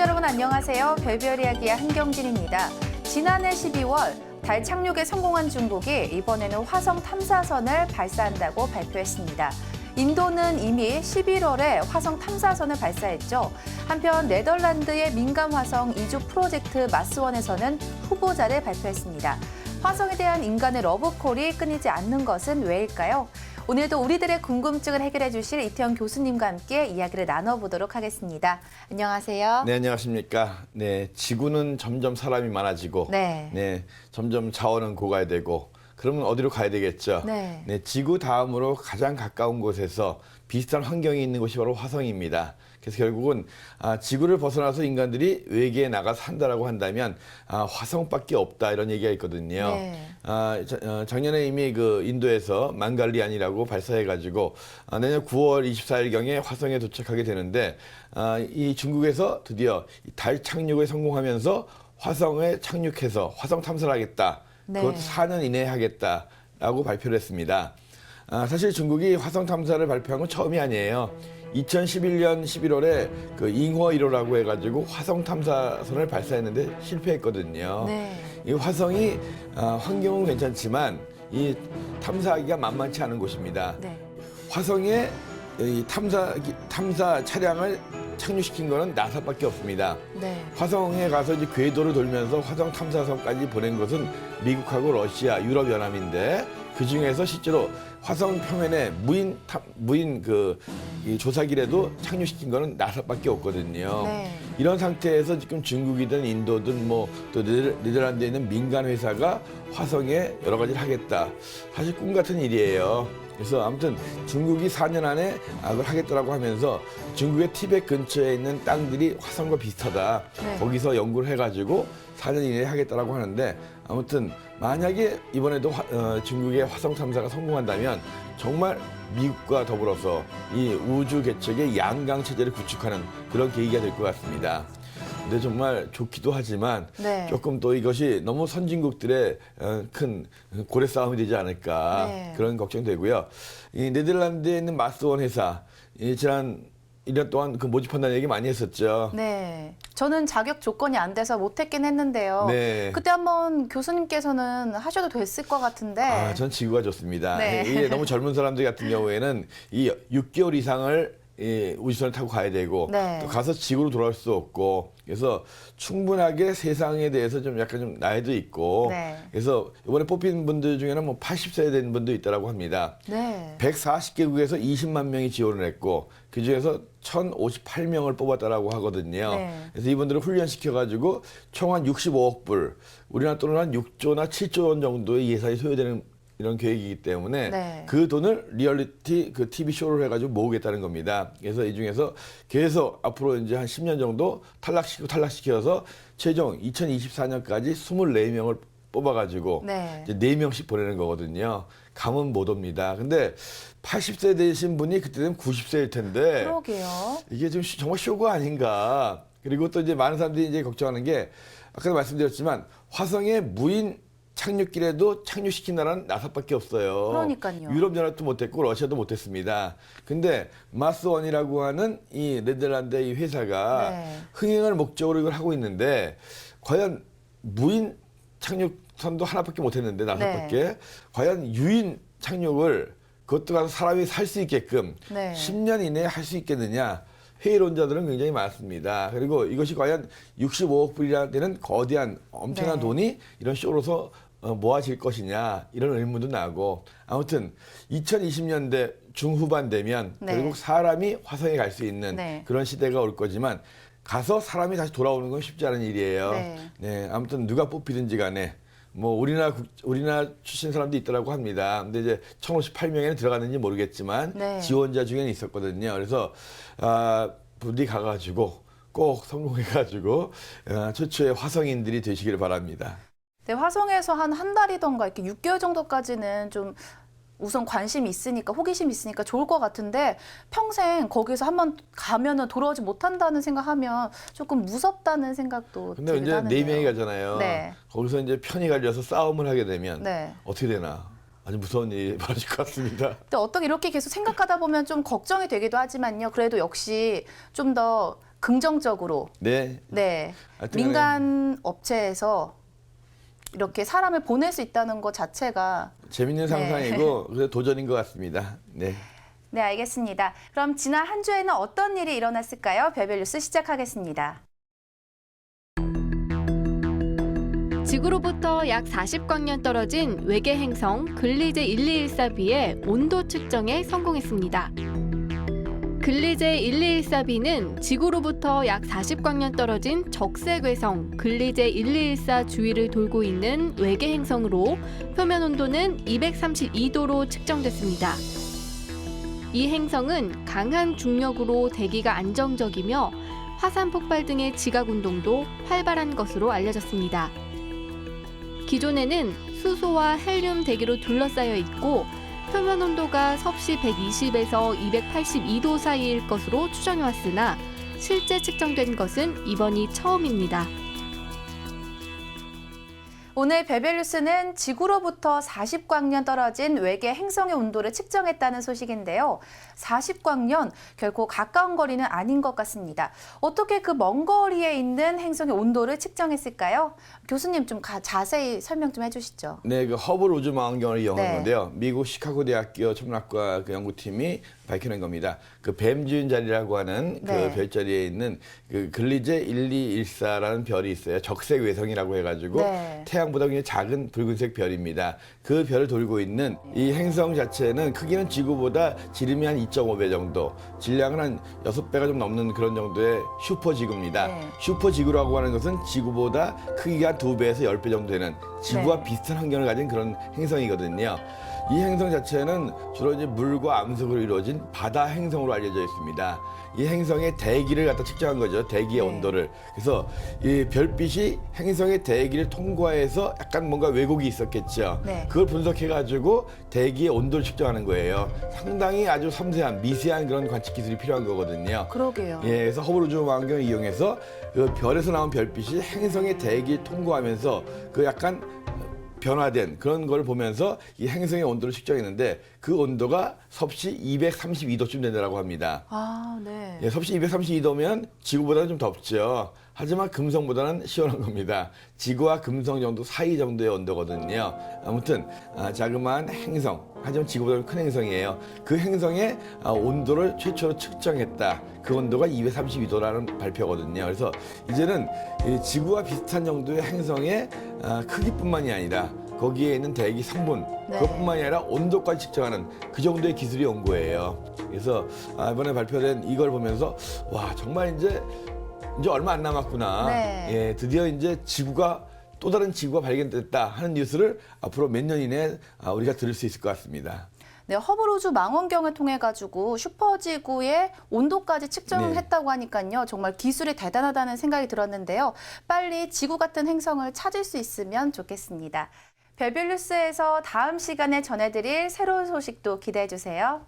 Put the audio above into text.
시청자 여러분 안녕하세요. 별별 이야기의 한경진입니다. 지난해 12월 달 착륙에 성공한 중국이 이번에는 화성 탐사선을 발사한다고 발표했습니다. 인도는 이미 11월에 화성 탐사선을 발사했죠. 한편 네덜란드의 민간 화성 이주 프로젝트 마스원에서는 후보자를 발표했습니다. 화성에 대한 인간의 러브콜이 끊이지 않는 것은 왜일까요? 오늘도 우리들의 궁금증을 해결해 주실 이태영 교수님과 함께 이야기를 나눠보도록 하겠습니다. 안녕하세요. 네, 안녕하십니까. 네, 지구는 점점 사람이 많아지고, 네. 점점 자원은 고가야 되고, 그러면 어디로 가야 되겠죠? 네. 지구 다음으로 가장 가까운 곳에서 비슷한 환경이 있는 곳이 바로 화성입니다. 그래서 결국은 지구를 벗어나서 인간들이 외계에 나가 산다라고 한다면 화성밖에 없다 이런 얘기가 있거든요. 네. 작년에 이미 그 인도에서 망갈리안이라고 발사해가지고 내년 9월 24일경에 화성에 도착하게 되는데 이 중국에서 드디어 달 착륙에 성공하면서 화성에 착륙해서 화성 탐사를 하겠다. 네. 그것도 4년 이내에 하겠다라고 발표를 했습니다. 사실 중국이 화성 탐사를 발표한 건 처음이 아니에요. 2011년 11월에 그 잉허 1호라고 해가지고 화성 탐사선을 발사했는데 실패했거든요. 네. 이 화성이 환경은 괜찮지만 이 탐사하기가 만만치 않은 곳입니다. 네. 화성에 이 탐사 차량을 착륙시킨 거는 나사밖에 없습니다. 네. 화성에 가서 이제 궤도를 돌면서 화성 탐사선까지 보낸 것은 미국하고 러시아, 유럽 연합인데 그 중에서 실제로 화성 표면에 무인 이 조사기라도 착륙시킨 거는 나사밖에 없거든요. 네. 이런 상태에서 지금 중국이든 인도든 뭐 또 네덜란드에 있는 민간 회사가 화성에 여러 가지를 하겠다. 사실 꿈 같은 일이에요. 그래서 아무튼 중국이 4년 안에 그걸 하겠다라고 하면서 중국의 티벳 근처에 있는 땅들이 화성과 비슷하다. 네. 거기서 연구를 해가지고 4년 이내에 하겠다라고 하는데 아무튼 만약에 이번에도 중국의 화성 탐사가 성공한다면 정말 미국과 더불어서 이 우주 개척의 양강 체제를 구축하는 그런 계기가 될 것 같습니다. 근데 정말 좋기도 하지만 네. 조금 또 이것이 너무 선진국들의 큰 고래 싸움이 되지 않을까 네. 그런 걱정되고요. 이 네덜란드에 있는 마스원 회사 지난 1년 동안 그 모집한다는 얘기 많이 했었죠. 네. 저는 자격 조건이 안 돼서 못했긴 했는데요. 네. 그때 한번 교수님께서는 하셔도 됐을 것 같은데. 전 지구가 좋습니다. 네. 이게 너무 젊은 사람들 같은 경우에는 이 6개월 이상을 우주선을 타고 가야 되고 네. 또 가서 지구로 돌아올 수 없고 그래서 충분하게 세상에 대해서 좀 약간 좀 나이도 있고 네. 그래서 이번에 뽑힌 분들 중에는 뭐 80세 된 분도 있다라고 합니다. 네. 140개국에서 20만 명이 지원을 했고 그 중에서 1,058명을 뽑았다라고 하거든요. 네. 그래서 이분들을 훈련시켜가지고 총 한 65억 불, 우리나라 돈으로 한 6조나 7조 원 정도의 예산이 소요되는 이런 계획이기 때문에 네. 그 돈을 리얼리티 그 TV 쇼를 해가지고 모으겠다는 겁니다. 그래서 이 중에서 계속 앞으로 이제 한 10년 정도 탈락시켜서 최종 2024년까지 24명을 뽑아가지고 네. 이제 4명씩 보내는 거거든요. 가면 못 옵니다. 근데 80세 되신 분이 그때 되면 90세일 텐데 그러게요. 이게 좀 정말 쇼가 아닌가. 그리고 또 이제 많은 사람들이 이제 걱정하는 게 아까도 말씀드렸지만 화성에 무인 착륙길에도 착륙시킨 나라는 나사밖에 없어요. 그러니까요. 유럽연합도 못했고 러시아도 못했습니다. 근데 마스원이라고 하는 이 네덜란드의 이 회사가 네. 흥행을 목적으로 이걸 하고 있는데 과연 무인 착륙선도 하나밖에 못했는데 나사밖에 네. 과연 유인 착륙을 그것도 가서 사람이 살 수 있게끔 네. 10년 이내에 할 수 있겠느냐. 회의론자들은 굉장히 많습니다. 그리고 이것이 과연 65억 불이나 되는 거대한 엄청난 네. 돈이 이런 쇼로서 모아질 것이냐 이런 의문도 나고 아무튼 2020년대 중후반 되면 네. 결국 사람이 화성에 갈 수 있는 네. 그런 시대가 올 거지만 가서 사람이 다시 돌아오는 건 쉽지 않은 일이에요. 네. 아무튼 누가 뽑히든지 간에 뭐 우리나라 출신 사람도 있더라고 합니다. 근데 이제 1,058명에는 들어갔는지 모르겠지만 네. 지원자 중에는 있었거든요. 그래서 부디 가가지고 꼭 성공해가지고 최초의 화성인들이 되시길 바랍니다. 네, 화성에서 한 달이던가 이렇게 6개월 정도까지는 좀 우선 관심이 있으니까 호기심이 있으니까 좋을 것 같은데 평생 거기서 한번 가면은 돌아오지 못한다는 생각하면 조금 무섭다는 생각도 근데 들긴 이제 하는데요. 4명이 가잖아요. 네. 거기서 이제 편이 갈려서 싸움을 하게 되면 네. 어떻게 되나 아주 무서운 일이 벌어질 것 같습니다. 근데 어떻게 이렇게 계속 생각하다 보면 좀 걱정이 되기도 하지만요. 그래도 역시 좀 더 긍정적으로 네. 네, 하여튼간에 민간 업체에서 이렇게 사람을 보낼 수 있다는 것 자체가 재밌는 상상이고 그래서 도전인 것 같습니다. 네. 네, 알겠습니다. 그럼 지난 한 주에는 어떤 일이 일어났을까요? 별별 뉴스 시작하겠습니다. 지구로부터 약 40광년 떨어진 외계 행성 글리제 1214b의 온도 측정에 성공했습니다. 글리제 1214b는 지구로부터 약 40광년 떨어진 적색외성 글리제 1214 주위를 돌고 있는 외계 행성으로 표면 온도는 232도로 측정됐습니다. 이 행성은 강한 중력으로 대기가 안정적이며 화산 폭발 등의 지각 운동도 활발한 것으로 알려졌습니다. 기존에는 수소와 헬륨 대기로 둘러싸여 있고 표면 온도가 섭씨 120에서 282도 사이일 것으로 추정해왔으나 실제 측정된 것은 이번이 처음입니다. 오늘 별별 뉴스는 지구로부터 40광년 떨어진 외계 행성의 온도를 측정했다는 소식인데요. 40광년 결코 가까운 거리는 아닌 것 같습니다. 어떻게 그 먼 거리에 있는 행성의 온도를 측정했을까요? 교수님 좀 자세히 설명 좀 해주시죠. 네, 그 허블 우주망원경을 이용한 네. 건데요. 미국 시카고 대학교 천문학과 그 연구팀이 밝혀낸 겁니다. 그 뱀지은 자리라고 하는 네. 그 별자리에 있는 그 글리제 1214라는 별이 있어요. 적색 외성이라고 해가지고 네. 태양보다 굉장히 작은 붉은색 별입니다. 그 별을 돌고 있는 이 행성 자체는 크기는 지구보다 지름이 한 2.5배 정도, 질량은 한 6배가 좀 넘는 그런 정도의 슈퍼지구입니다. 네. 슈퍼지구라고 하는 것은 지구보다 크기가 2배에서 10배 정도 되는 지구와 네. 비슷한 환경을 가진 그런 행성이거든요. 이 행성 자체는 주로 이제 물과 암석으로 이루어진 바다 행성으로 알려져 있습니다. 이 행성의 대기를 갖다 측정한 거죠. 대기의 네. 온도를. 그래서 이 별빛이 행성의 대기를 통과해서 약간 뭔가 왜곡이 있었겠죠. 네. 그걸 분석해가지고 대기의 온도를 측정하는 거예요. 상당히 아주 섬세한 미세한 그런 관측 기술이 필요한 거거든요. 그러게요. 예, 그래서 허블 우주망원경을 이용해서 그 별에서 나온 별빛이 행성의 대기를 통과하면서 그 약간 변화된 그런 걸 보면서 이 행성의 온도를 측정했는데 그 온도가 섭씨 232도쯤 된다고 합니다. 아, 네. 예, 섭씨 232도면 지구보다는 좀 덥죠. 하지만 금성보다는 시원한 겁니다. 지구와 금성 정도 사이 정도의 온도거든요. 아무튼 자그마한 행성, 하지만 지구보다 큰 행성이에요. 그 행성의 온도를 최초로 측정했다. 그 온도가 232도라는 발표거든요. 그래서 이제는 이 지구와 비슷한 정도의 행성의 크기뿐만이 아니라 거기에 있는 대기 성분, 네. 그것뿐만이 아니라 온도까지 측정하는 그 정도의 기술이 온 거예요. 그래서 이번에 발표된 이걸 보면서 와, 정말 이제 얼마 안 남았구나. 네. 예, 드디어 이제 또 다른 지구가 발견됐다 하는 뉴스를 앞으로 몇 년 이내에 우리가 들을 수 있을 것 같습니다. 네, 허블 우주 망원경을 통해 가지고 슈퍼지구의 온도까지 측정했다고 하니까요. 정말 기술이 대단하다는 생각이 들었는데요. 빨리 지구 같은 행성을 찾을 수 있으면 좋겠습니다. 별별 뉴스에서 다음 시간에 전해드릴 새로운 소식도 기대해 주세요.